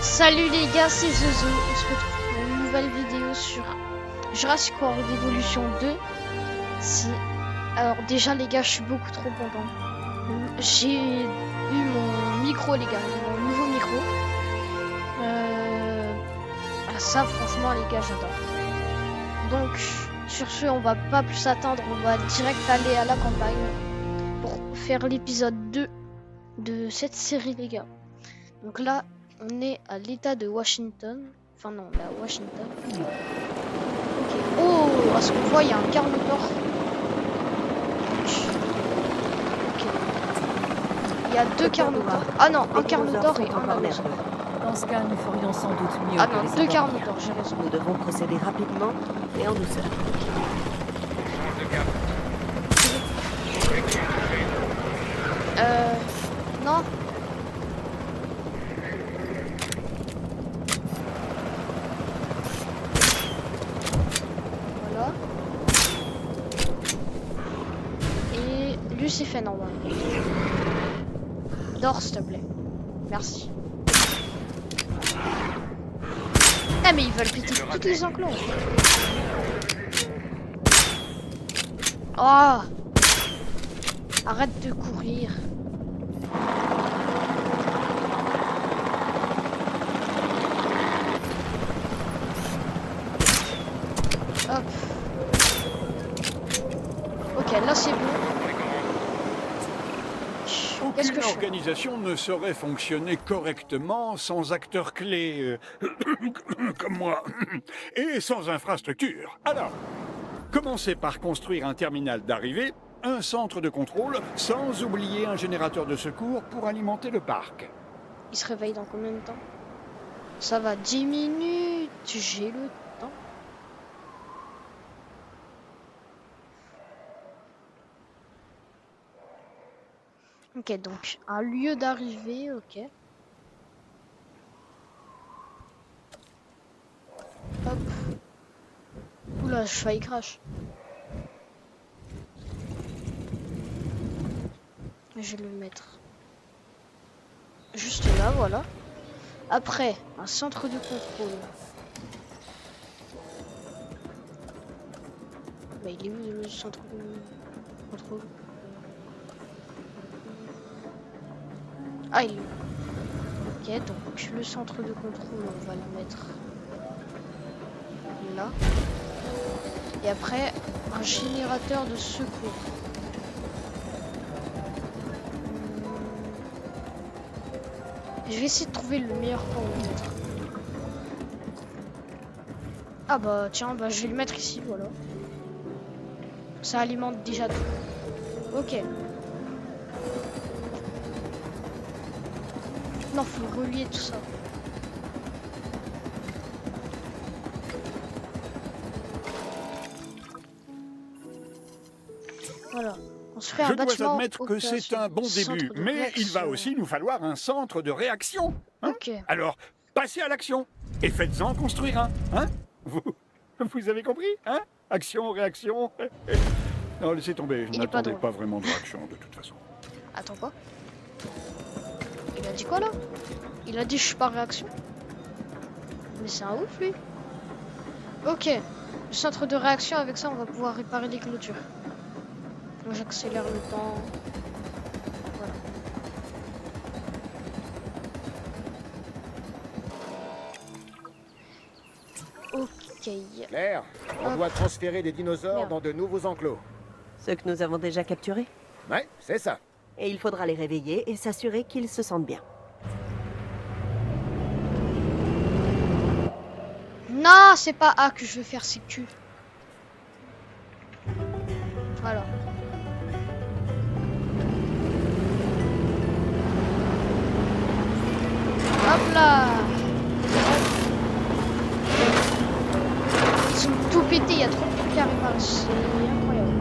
Salut les gars, c'est Zozo. On se retrouve pour une nouvelle vidéo sur Jurassic World Evolution 2. Alors déjà les gars, je suis beaucoup trop content. J'ai eu mon micro les gars, mon nouveau micro. Ça franchement les gars, j'adore. Donc sur ce, on va pas plus attendre, on va direct aller à la campagne pour faire l'épisode 2 de cette série les gars. Donc là, on est à l'état de Washington. Enfin non, on est à Washington. Ok. Oh, à ce qu'on voit, il y a un Carnotaur. Ok. Il y a deux Carnotaurs. Ah non, un Carnotaur et un Allosaure. Dans ce cas, nous ferions sans doute mieux. Ah non, deux Carnotaurs, j'ai raison. Nous devons procéder rapidement et en douceur. Non. Voilà. Et lui c'est fait normal. Dors s'il te plaît. Merci. Ah mais ils veulent péter toutes les enclos. Oh. Arrête de courir. Hop. Ok, là c'est bon. Qu'est-ce que Aucune je fais? organisation ne saurait fonctionner correctement sans acteurs clés comme moi et sans infrastructure. Alors, commencez par construire un terminal d'arrivée, un centre de contrôle, sans oublier un générateur de secours pour alimenter le parc. Il se réveille dans combien de temps? Ça va 10 minutes. J'ai le temps. Ok, donc un lieu d'arrivée, ok. Hop. Oula, je failli crash. Je vais le mettre juste là, voilà. Après, un centre de contrôle. Bah, il est où le centre de contrôle? Ah, il est où? Ok, donc le centre de contrôle, on va le mettre là. Et après, un générateur de secours. Je vais essayer de trouver le meilleur pour le mettre. Ah bah tiens, bah je vais le mettre ici, voilà. Ça alimente déjà tout. Ok. Non, faut relier tout ça. Voilà. On se fait un Je bâtiment. dois admettre que c'est un bon début, mais il va aussi nous falloir un centre de réaction. Hein? Ok. Alors, passez à l'action et faites-en construire un. Hein? Vous avez compris? Hein? Action, réaction. Non, laissez tomber, je Il est pas n'attendais drôle. pas vraiment de réaction de toute façon. Attends quoi? Il a dit quoi là? Il a dit je suis pas réaction. Mais c'est un ouf lui. Ok. Le centre de réaction, avec ça on va pouvoir réparer les clôtures. Moi j'accélère le temps. Voilà. Ok. Claire, on doit transférer des dinosaures Merde. dans de nouveaux enclos. Ceux que nous avons déjà capturés. Ouais, c'est ça. Et il faudra les réveiller et s'assurer qu'ils se sentent bien. Non, c'est pas A que je veux faire, c'est Q. Voilà. Hop là. Ils sont tout pétés, il y a trop de trucs à réparer, c'est incroyable.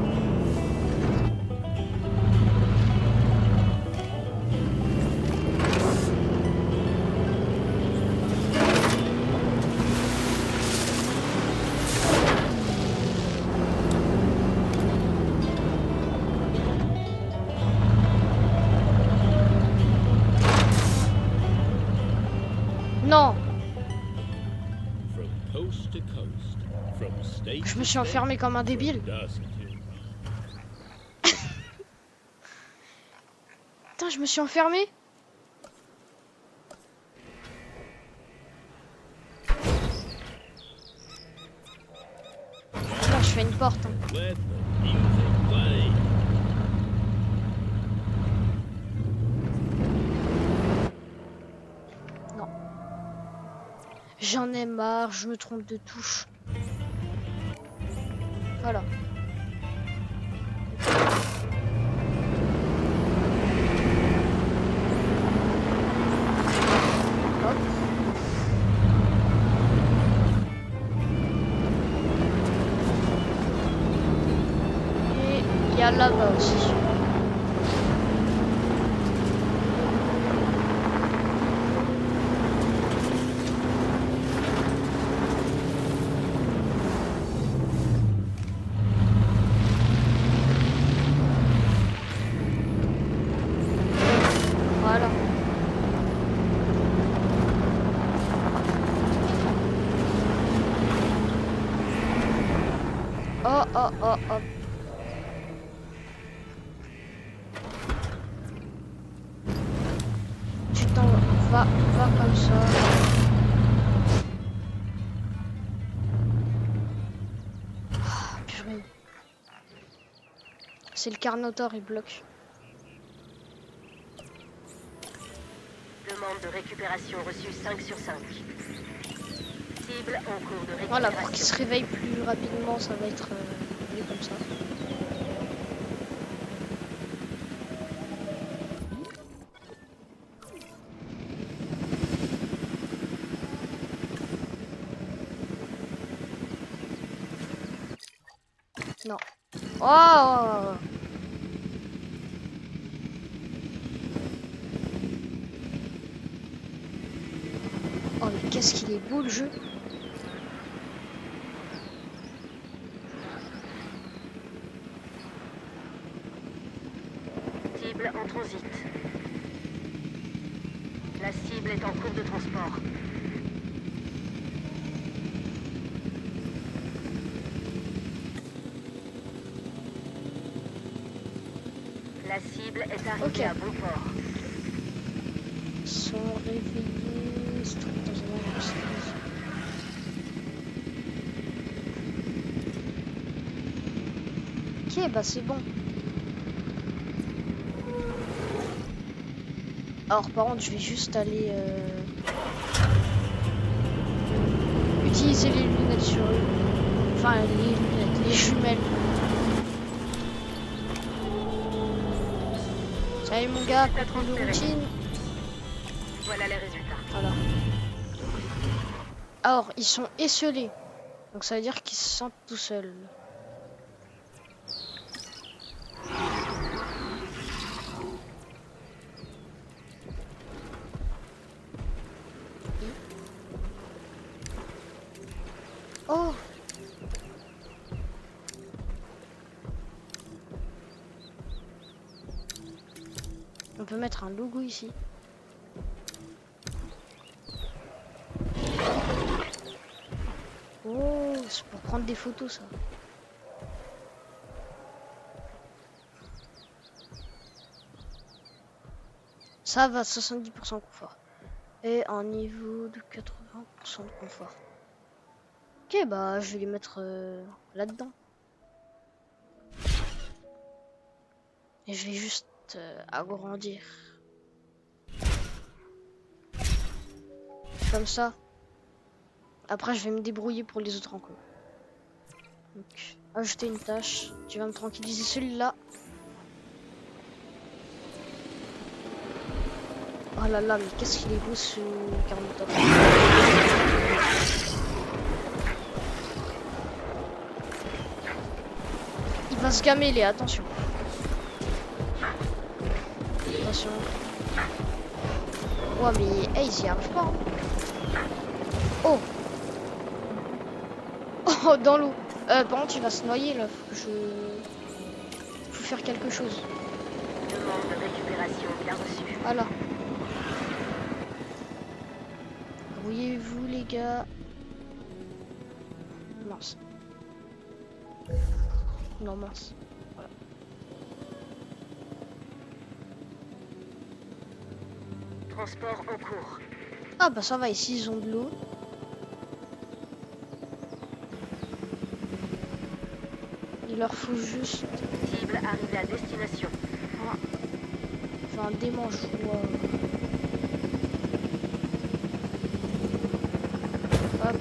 Non, From coast to coast, from state je to me suis enfermé comme un débile. dusk Putain, je me suis enfermé. Là, je fais une porte. Hein. let the music play. Non. J'en ai marre, je me trompe de touche. Voilà. Hop. Et il y a là-bas aussi. Voilà. Oh, oh, oh, oh. Tu t'en vas comme ça. Ah, purée. C'est le Carnotaur, il bloque. Demande de récupération reçue 5 sur 5. Cible en cours de récupération. Voilà, pour qu'il se réveille plus rapidement, ça va être mieux comme ça. Non. Oh! Oh, mais qu'est-ce qu'il est beau le jeu! Cible en transit. La cible est en cours de transport. La cible est arrivée Ok. à bon port. Ils sont réveillés. Se trouvent dans un endroit sécurisé. Ok, bah c'est bon. Alors par contre, je vais juste aller utiliser les lunettes sur eux. Enfin, les lunettes, les jumelles. Salut mon gars, contrôle de routine. Voilà les résultats. Voilà. Alors, ils sont esselés. Donc ça veut dire qu'ils se sentent tout seuls. Oh! On peut mettre un logo ici. Oh, c'est pour prendre des photos ça. Ça va, 70% confort. Et un niveau de 80% de confort. Ok, bah je vais les mettre là-dedans. Et je vais juste agrandir. Comme ça. Après, je vais me débrouiller pour les autres enclos. Donc, ajouter une tâche. Tu vas me tranquilliser celui-là. Oh là là, mais qu'est-ce qu'il est beau ce Carnotaur. Il va se gameler, attention. Attention. Ouais, mais hey, j'y arrive pas. Hein. Oh. Oh, dans l'eau. Par contre, il va se noyer là. Faut faire quelque chose. Demande de récupération bien reçue. Voilà. Débrouillez-vous les gars. Mince. Non mince. Voilà. Transport en cours. Ah bah ça va, ici ils ont de l'eau. Il leur faut juste Cible arrivée à destination. un démangeois. Hop.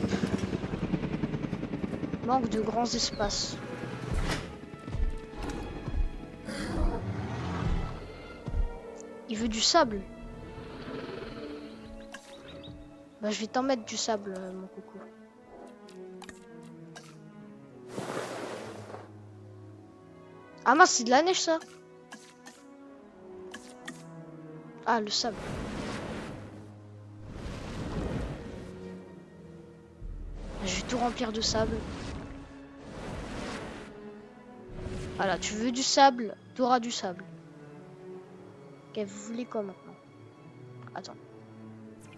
Manque de grands espaces. Il veut du sable. Bah je vais t'en mettre du sable, mon coucou. Ah mince, c'est de la neige ça. Ah, le sable. Je vais tout remplir de sable. Voilà, tu veux du sable, tu auras du sable. Ok, vous voulez quoi maintenant? Attends.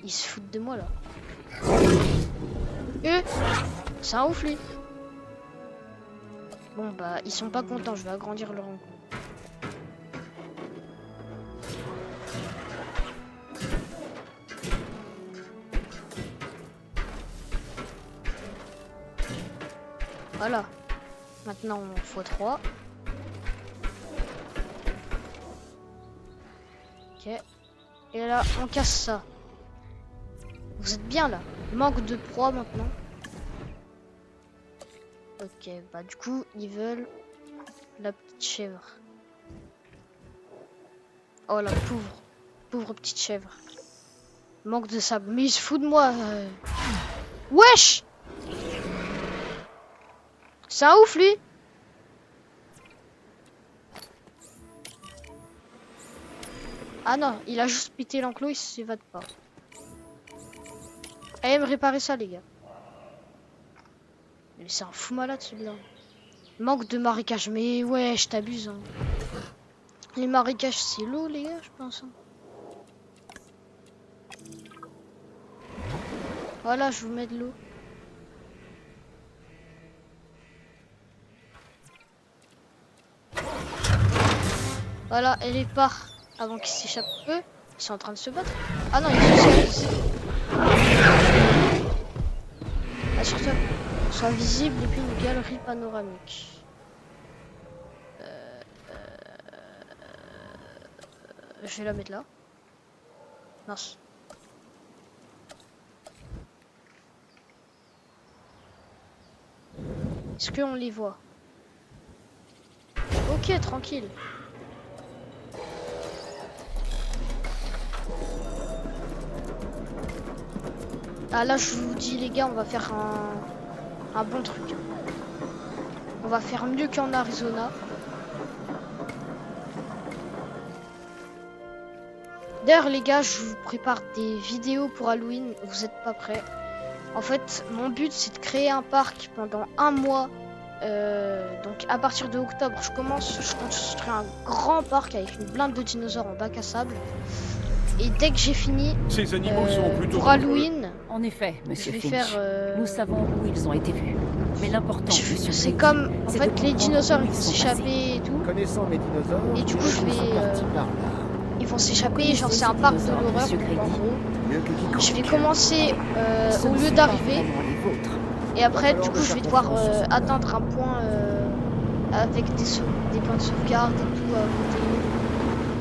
Ils se foutent de moi là. C'est un ouf lui. Bon bah, ils sont pas contents, je vais agrandir leur enclos. Voilà. Maintenant on x3. Ok. Et là on casse ça. Vous êtes bien là. Manque de proie maintenant. Ok, bah du coup ils veulent la petite chèvre. Oh la pauvre petite chèvre. Manque de sable. Mais il se fout de moi. Wesh! C'est un ouf lui. Ah non, il a juste pété l'enclos, il s'évade pas. Allez me réparer ça les gars. Mais c'est un fou malade celui-là. Manque de marécage, mais ouais, je t'abuse. Hein. Les marécages c'est l'eau les gars, je pense. Hein. Voilà, je vous mets de l'eau. Voilà, elle est part avant qu'ils s'échappent. Eux, ils sont en train de se battre. Ah non, ils sont assure-toi, soit visible depuis une galerie panoramique. Je vais la mettre là. Mince. Est-ce qu'on les voit? Ok, tranquille. Ah là je vous dis les gars, on va faire un bon truc. On va faire mieux qu'en Arizona. D'ailleurs les gars, je vous prépare des vidéos pour Halloween, vous êtes pas prêts. En fait, mon but c'est de créer un parc pendant un mois. Donc à partir de octobre, je construis un grand parc avec une blinde de dinosaures en bac à sable. Et dès que j'ai fini, Ces animaux sont plutôt pour Halloween, En effet, monsieur je vais Finch. faire... Nous savons où ils ont été vus. Mais l'important, monsieur c'est Finch, comme, en c'est fait, de les comprendre dinosaures où ils vont ils sont s'échapper et tout. Connaissant mes dinosaures, Et du coup, je ils vais, sont partis par là. Ils vont s'échapper, Vous genre c'est connaissez un parc de les dinosaures, l'horreur. monsieur En Grady. gros, Mieux que quiconque. je vais commencer Ce au ne lieu sont d'arriver. pas vraiment les vôtres. Et après, Va du falloir coup, je faire vais devoir confiance sur ce atteindre un point avec des points de sauvegarde et tout à côté.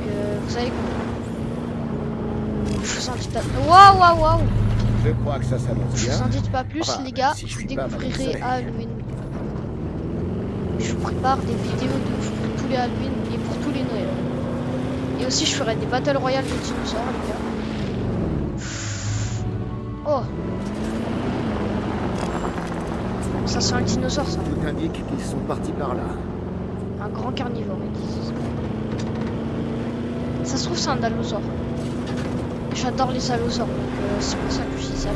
Donc, vous savez quoi. Je vous en dis pas. Waouh, waouh, waouh! Je crois que ça s'annonce Je bien. vous en dis pas plus, Enfin, les gars. si je Vous suis pas découvrirez mal au à Halloween. Je vous prépare des vidéos de fou pour tous les Halloween et pour tous les Noëls. Et aussi, je ferai des Battle Royale de dinosaures, les gars. Oh! Ça, c'est un dinosaure, ça. Tout indique qu'ils sont partis par là. Un grand carnivore, ils disent. Ça se trouve, c'est un allosaure. J'adore les allosaures, donc c'est pour ça que je dis ça.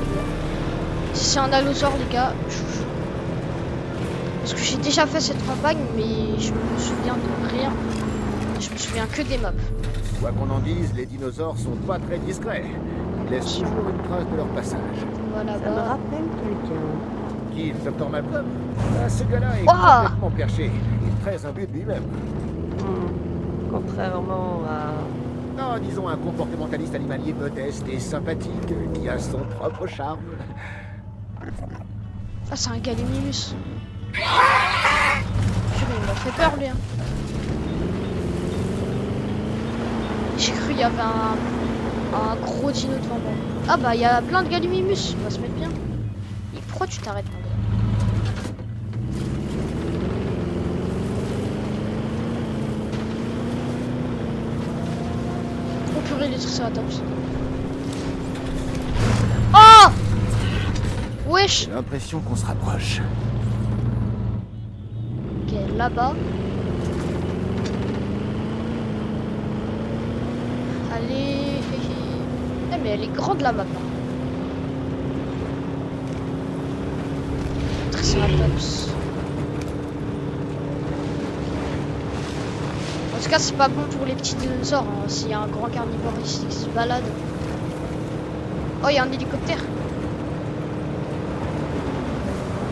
Si c'est un allosaure, les gars, parce que j'ai déjà fait cette campagne, mais je me souviens de rien. Je me souviens que des maps. Quoi qu'on en dise, les dinosaures sont pas très discrets. Ils laissent toujours une trace de leur passage. va Ça me là-bas. rappelle quelqu'un. Qui, le docteur Malcolm? Ah, ce gars-là est Ouah. complètement perché. Il est très imbu de lui-même. Contrairement à... Non, disons un comportementaliste animalier modeste et sympathique qui a son propre charme. Ah, c'est un Gallimimus. Purée, il m'a fait peur, lui. Hein. J'ai cru qu'il y avait un gros dino devant moi. Ah bah, il y a plein de Gallimimus. On va se mettre bien. Et pourquoi tu t'arrêtes, mon gars? Oh purée, les Triceratops. Oh! Wesh! J'ai l'impression qu'on se rapproche. Ok, là-bas. Allez. Eh, mais elle est grande la map. Triceratops. En tout cas, c'est pas bon pour les petits dinosaures. Hein. S'il y a un grand carnivore ici qui se balade. Oh, il y a un hélicoptère.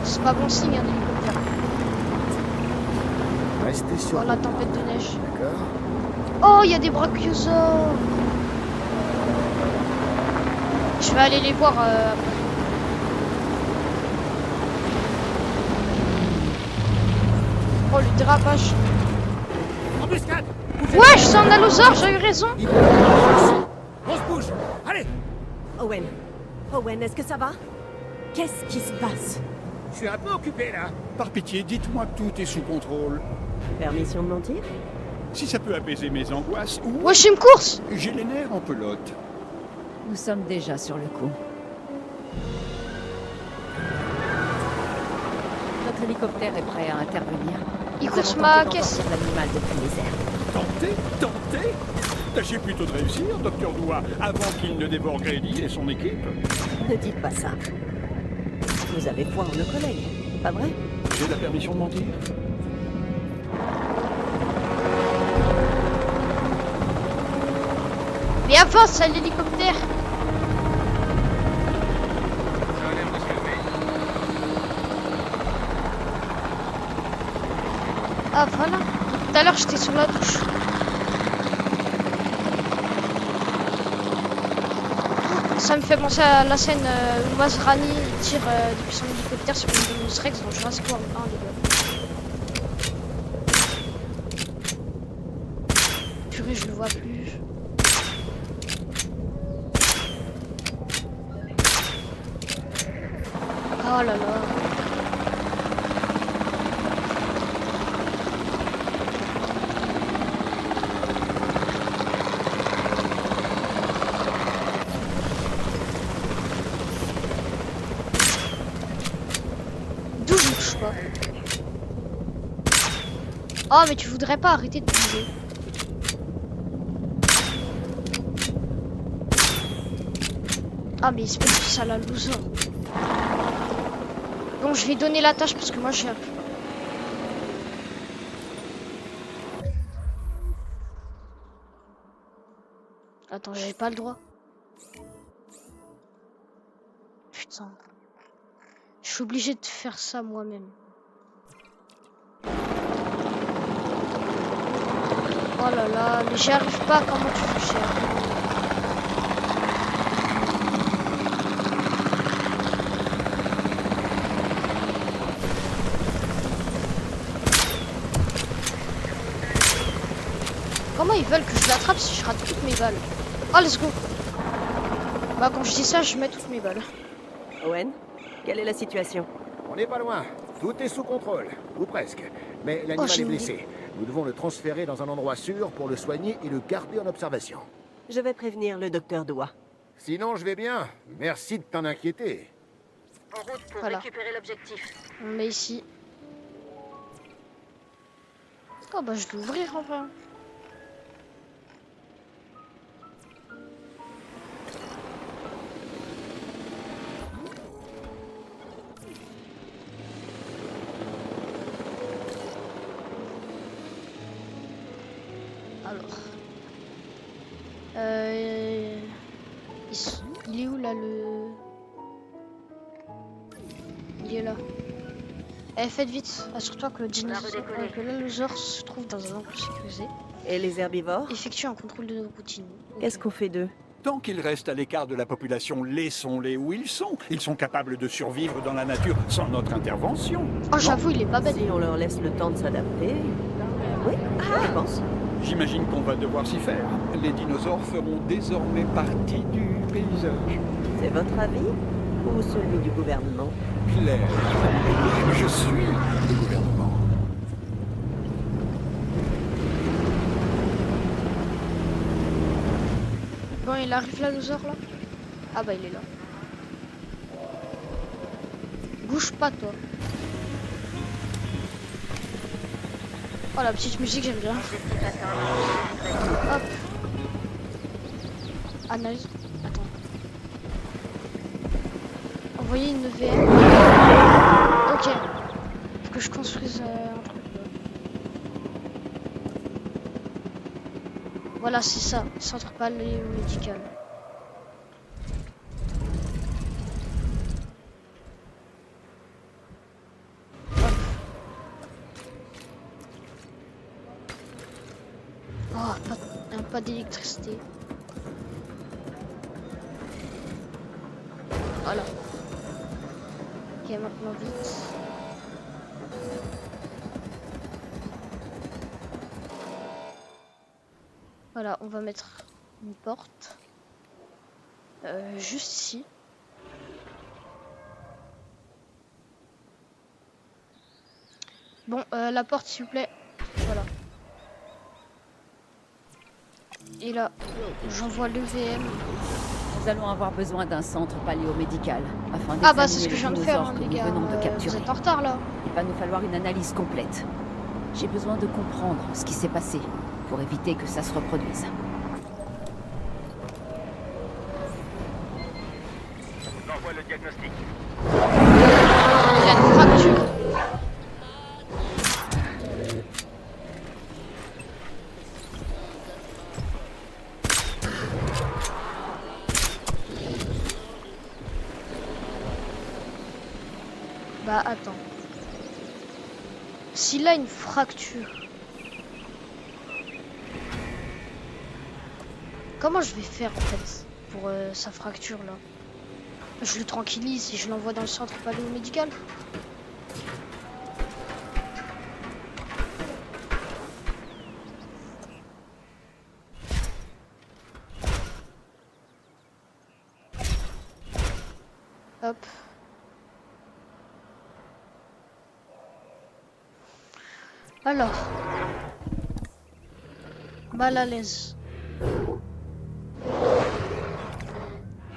C'est pas bon signe, un hélicoptère. Restez sur Oh, la tempête de neige. D'accord. Oh, il y a des brachiosaures. Je vais aller les voir après. Oh, le dérapage. Embuscade! Wesh, c'est un allosaure, j'ai eu raison. On se bouge! Allez! Owen. Owen, est-ce que ça va? Qu'est-ce qui se passe? Je suis un peu occupé, là. Par pitié, dites-moi que tout est sous contrôle. Permission de mentir? Si ça peut apaiser mes angoisses, ou Wesh, une course. j'ai les nerfs en pelote. Nous sommes déjà sur le coup. Notre hélicoptère est prêt à intervenir. Il Nous course allons ma tenter caisse. d'endormir l'animal depuis les airs. Tentez? Tâchez plutôt de réussir, Docteur Doua, avant qu'il ne dévore Grady et son équipe. Ne dites pas ça. Vous avez foi en nos collègues, pas vrai? J'ai la permission de mentir. Mais avance à l'hélicoptère. Ah voilà. Tout à l'heure j'étais sur la douche. Ça me fait penser à la scène où Masrani tire depuis son hélicoptère sur une Indominus Rex dans Jurassic World 1 les gars. Purée, je le vois plus. Oh là là. D'où je touche pas. Oh mais tu voudrais pas arrêter de bouger. Ah mais espèce de sale à loser. Bon, je vais donner la tâche parce que moi j'ai... Attends, j'avais pas le droit. Putain. Je suis obligé de faire ça moi-même. Oh là là, mais j'y arrive pas, comment tu fais cher. Comment ils veulent que je l'attrape si je rate toutes mes balles? Oh, let's go. Bah, quand je dis ça, je mets toutes mes balles. Owen, quelle est la situation? On n'est pas loin. Tout est sous contrôle. Ou presque. Mais l'animal j'ai est une blessé. Nous devons le transférer dans un endroit sûr pour le soigner et le garder en observation. Je vais prévenir le docteur Doua. Sinon, je vais bien. Merci de t'en inquiéter. En route pour Voilà. récupérer l'objectif. On le met ici. Oh, bah, je vais l'ouvrir enfin. Alors. Il est où là le... Il est là. Eh, faites vite. Assure-toi que le dinosaure, redécoller. que l'allosaure se trouve dans un enclos sécurisé. Et les herbivores? Effectue un contrôle de routine. Ok. Qu'est-ce qu'on fait d'eux? Tant qu'ils restent à l'écart de la population, laissons-les où ils sont. Ils sont capables de survivre dans la nature sans notre intervention. Oh, j'avoue, il est pas bête. Si on leur laisse le temps de s'adapter... Oui, je pense. J'imagine qu'on va devoir s'y faire. Les dinosaures feront désormais partie du paysage. C'est votre avis? Ou celui du gouvernement? Claire, je suis le gouvernement. Bon, il arrive l'allosaure là? Ah bah il est là. Bouge pas toi. Oh la petite musique j'aime bien. Objectif atteint. Hop. Analyse. Attends. Envoyer une VM. Ok. Faut que je construise un truc. Voilà, c'est ça. Centre paléomédical. Hop. Oh, pas d'électricité. Voilà. Ok, maintenant vite. Voilà, on va mettre une porte. Juste ici. Bon, la porte s'il vous plaît. Voilà. Et là, j'envoie le VM. Nous allons avoir besoin d'un centre paléomédical afin Ah bah c'est ce que je d'examiner viens de faire les hein, dinosaures les que gars. nous venons de Vous capturer. êtes en retard là. Il va nous falloir une analyse complète. J'ai besoin de comprendre ce qui s'est passé pour éviter que ça se reproduise. J'envoie le diagnostic. Il y a une fracture. Bah attends. S'il a une fracture, comment je vais faire en fait pour sa fracture là? Je le tranquillise et je l'envoie dans le centre paléomédical. Hop. Alors. Mal à l'aise.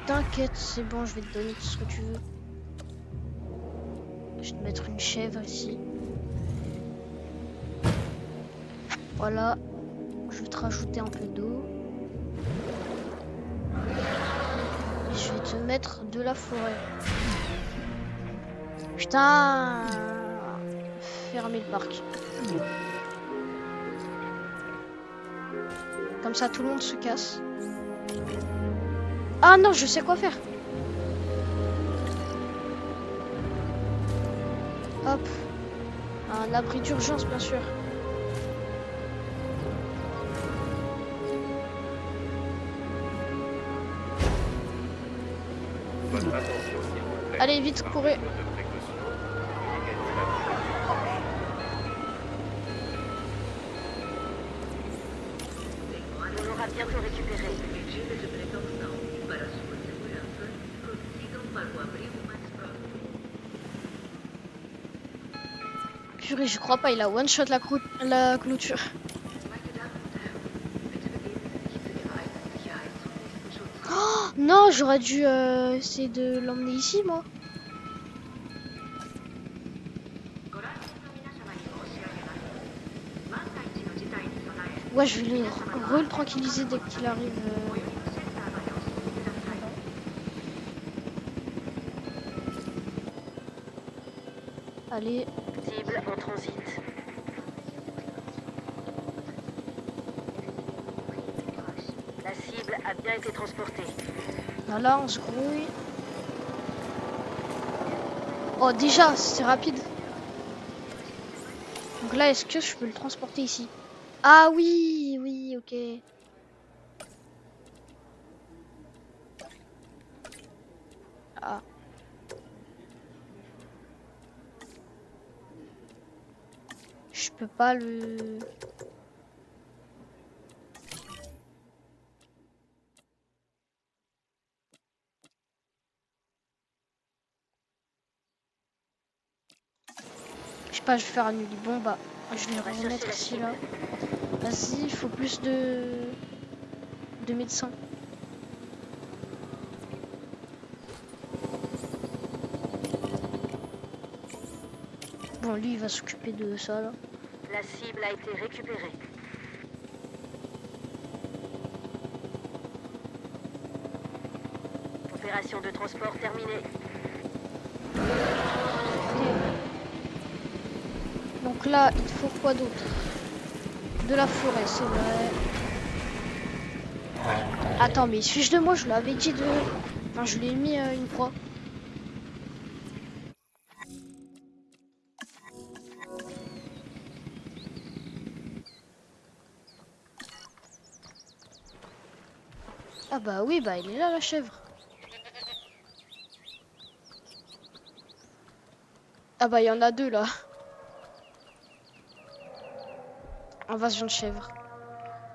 T'inquiète, c'est bon, je vais te donner tout ce que tu veux. Je vais te mettre une chèvre ici. Voilà. Je vais te rajouter un peu d'eau. Et je vais te mettre de la forêt. Putain. Fermer le parc. Comme ça, tout le monde se casse. Ah non, je sais quoi faire. Hop. Un abri d'urgence, bien sûr. Allez, vite, courez. On l'aura bientôt récupéré. Purée, je crois pas, il a one shot la clôture. Oh, non, j'aurais dû essayer de l'emmener ici, moi. Ouais, je vais le tranquilliser dès qu'il arrive. Allez. Cible en transit. La cible a bien été transportée. Voilà, on se grouille. Oh, déjà, c'est rapide. Donc là, est-ce que je peux le transporter ici? Ah oui, oui, ok. Ah. Je peux pas le... Je sais pas, je vais faire annuler. Bon, bah, je vais le remettre ici, là. Vas-y, il faut plus de médecins. Bon, lui, il va s'occuper de ça, là. La cible a été récupérée. Opération de transport terminée. Donc là, il faut quoi d'autre? De la forêt, c'est vrai. Attends, mais fiche de moi, je l'avais dit de... Enfin, je l'ai mis une fois. Ah bah oui, bah il est là, la chèvre. Ah bah il y en a deux, là. Invasion de chèvres.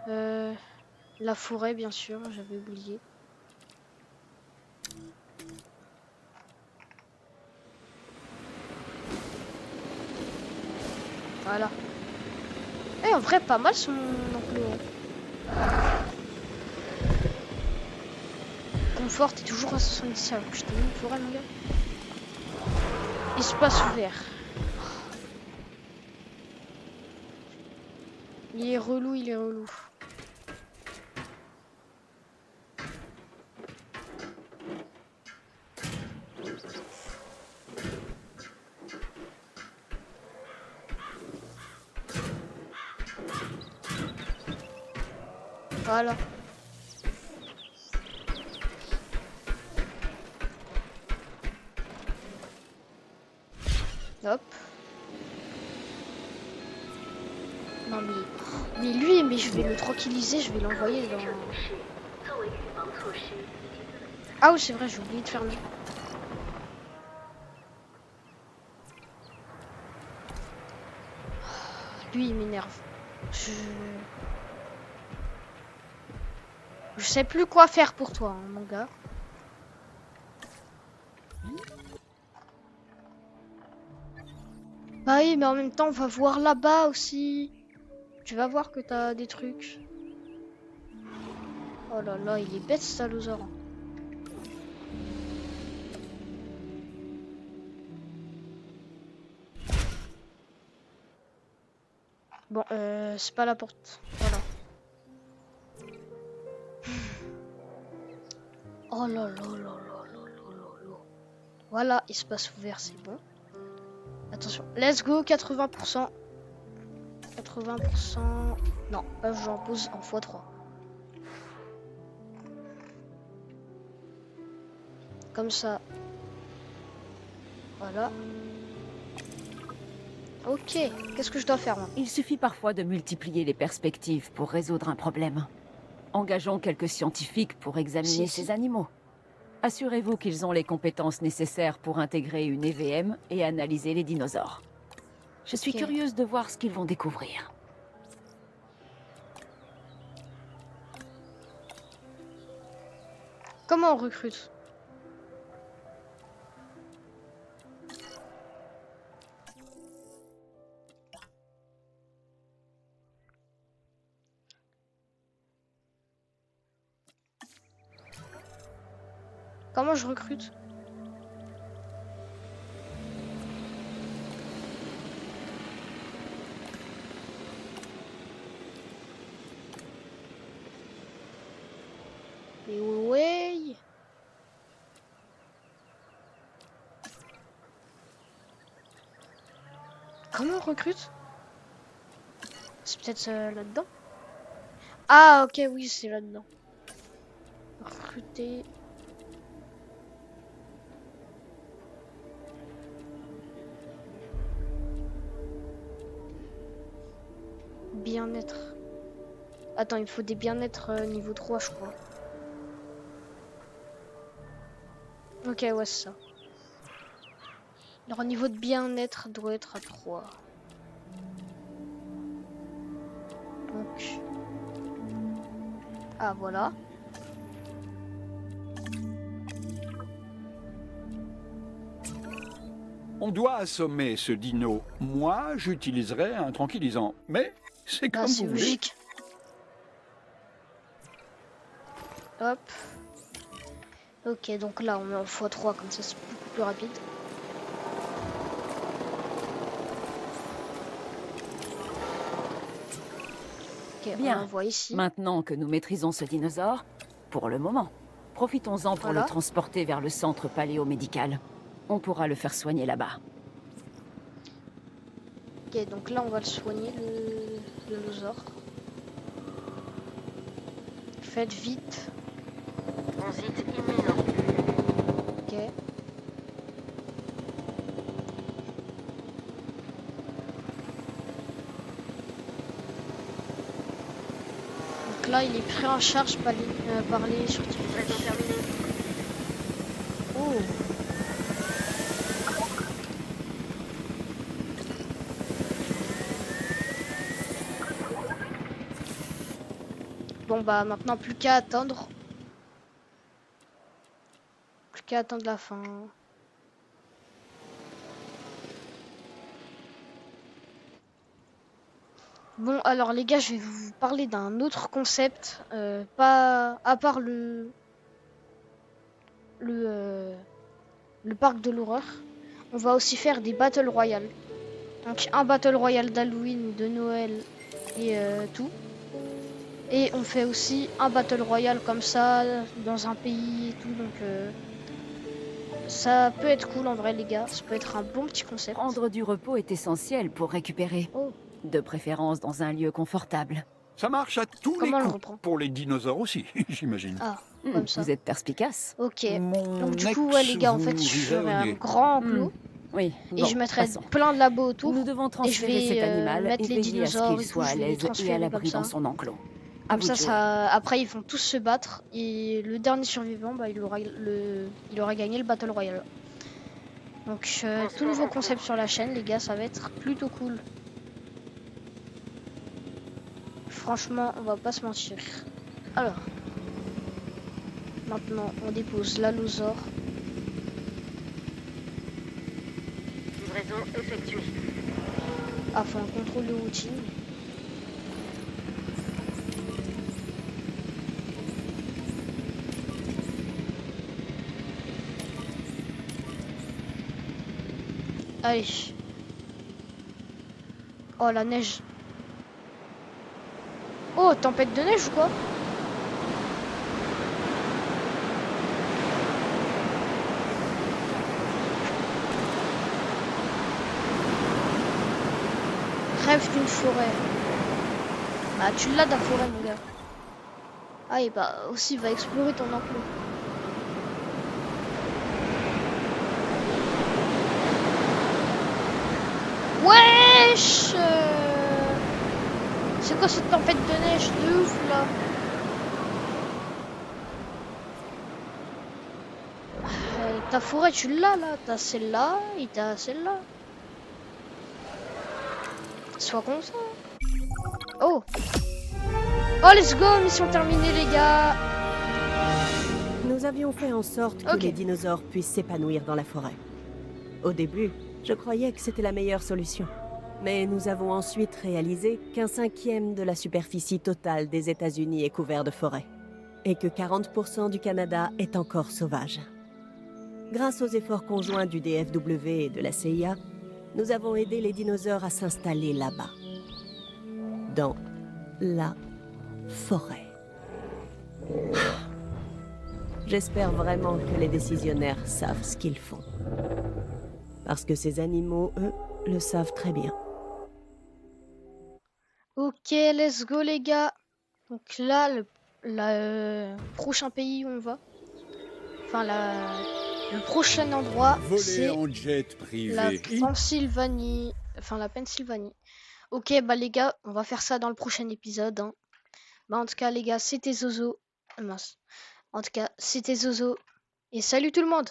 La forêt, bien sûr, j'avais oublié. Voilà. Eh, en vrai, pas mal son enclos. Confort est toujours à 70 alors que je t'ai mis une forêt, mon gars. Espace ouvert. Il est relou, il est relou. Voilà. Hop. Non mais lui, mais je vais le tranquilliser, je vais l'envoyer dans... Ah oui, c'est vrai, j'ai oublié de fermer. Lui, il m'énerve. Je sais plus quoi faire pour toi, hein, mon gars. Bah oui, mais en même temps, on va voir là-bas aussi. Tu vas voir que t'as des trucs. Oh là là, il est bête, ce Salosaure. Bon, c'est pas la porte. Voilà. Oh là là là là là là là là. Voilà, espace ouvert, c'est bon. Attention, let's go, 80%. 80%. Non, pas j'en pose en x3. Comme ça. Voilà. Ok, qu'est-ce que je dois faire, moi? Il suffit parfois de multiplier les perspectives pour résoudre un problème. Engageons quelques scientifiques pour examiner ces animaux. Assurez-vous qu'ils ont les compétences nécessaires pour intégrer une EVM et analyser les dinosaures. Je suis Ok. curieuse de voir ce qu'ils vont découvrir. Comment on recrute? Comment je recrute? Mais ouais. Comment on recrute? C'est peut-être là-dedans? Ah, ok, oui, c'est là-dedans. Recruter. bien-être. Attends, il me faut des bien-être niveau 3, je crois. Ok, ouais, c'est ça. Leur niveau de bien-être doit être à 3. Donc... Ah, voilà. On doit assommer ce dino. Moi, j'utiliserais un tranquillisant. Mais c'est Bah, comme c'est vous voulez. logique. Hop. Ok, donc là, on met en x3, comme ça, c'est beaucoup plus rapide. Ok, Bien. on l'envoie ici. Maintenant que nous maîtrisons ce dinosaure, pour le moment, profitons-en pour Voilà. le transporter vers le centre paléomédical. On pourra le faire soigner là-bas. Ok, donc là, on va le soigner, le losaure. Faites vite. Transit imminent. Ok. Donc là, il est pris en charge par les scientifiques. Livraison terminée. Oh. Bon bah maintenant plus qu'à attendre. Plus qu'à attendre la fin. Bon alors les gars, je vais vous parler d'un autre concept, pas à part le parc de l'horreur. On va aussi faire des battle royale. Donc un battle royale d'Halloween, de Noël et tout. Et on fait aussi un battle royale comme ça dans un pays et tout. Donc ça peut être cool en vrai les gars. Ça peut être un bon petit concept. Prendre du repos est essentiel pour récupérer. Oh, De préférence dans un lieu confortable. Ça marche à tous comment on les le coups. reprend? Pour les dinosaures aussi, j'imagine. Ah, comme ça. Vous êtes perspicace. Ok. Mon Donc du coup ouais les gars, en fait ex je vous ferai un rirait. grand enclos. Oui, Et bon, je mettrai passons. plein de labos autour. Nous devons Et je transférer vais cet animal mettre et les veiller à ce dinosaures qu'il et tout, soit à je vais les l'aise et à transférer l'abri comme dans ça. son enclos. À Comme vous ça, de jouer. après ils vont tous se battre et le dernier survivant, bah, il aura gagné le Battle Royale. Donc tout nouveau concept sur la chaîne les gars, ça va être plutôt cool. Franchement, on va pas se mentir. Alors, maintenant on dépose l'allosaure. Livraison effectuée. Afin de contrôle de routine. Allez. Oh la neige. Oh, tempête de neige ou quoi? Rêve d'une forêt. Bah tu l'as ta forêt mon gars. Ah et bah aussi va explorer ton enclos. Wesh C'est quoi cette tempête de neige de ouf là? Ta forêt tu l'as là, t'as celle-là et t'as celle-là. Sois content. Oh. Oh let's go, mission terminée les gars. Nous avions fait en sorte que Ok. les dinosaures puissent s'épanouir dans la forêt. Au début, je croyais que c'était la meilleure solution. Mais nous avons ensuite réalisé qu'un 1/5 de la superficie totale des États-Unis est couvert de forêt. Et que 40% du Canada est encore sauvage. Grâce aux efforts conjoints du DFW et de la CIA, nous avons aidé les dinosaures à s'installer là-bas. Dans la forêt. J'espère vraiment que les décisionnaires savent ce qu'ils font. Parce que ces animaux, eux, le savent très bien. Ok, let's go les gars. Donc là, le prochain pays où on va, enfin le prochain endroit, Voler c'est en jet la privé. Pennsylvanie. Enfin la Pennsylvanie. Ok, bah les gars, on va faire ça dans le prochain épisode. Hein. Bah en tout cas, les gars, c'était Zozo. Mince. En tout cas, c'était Zozo. Et salut tout le monde!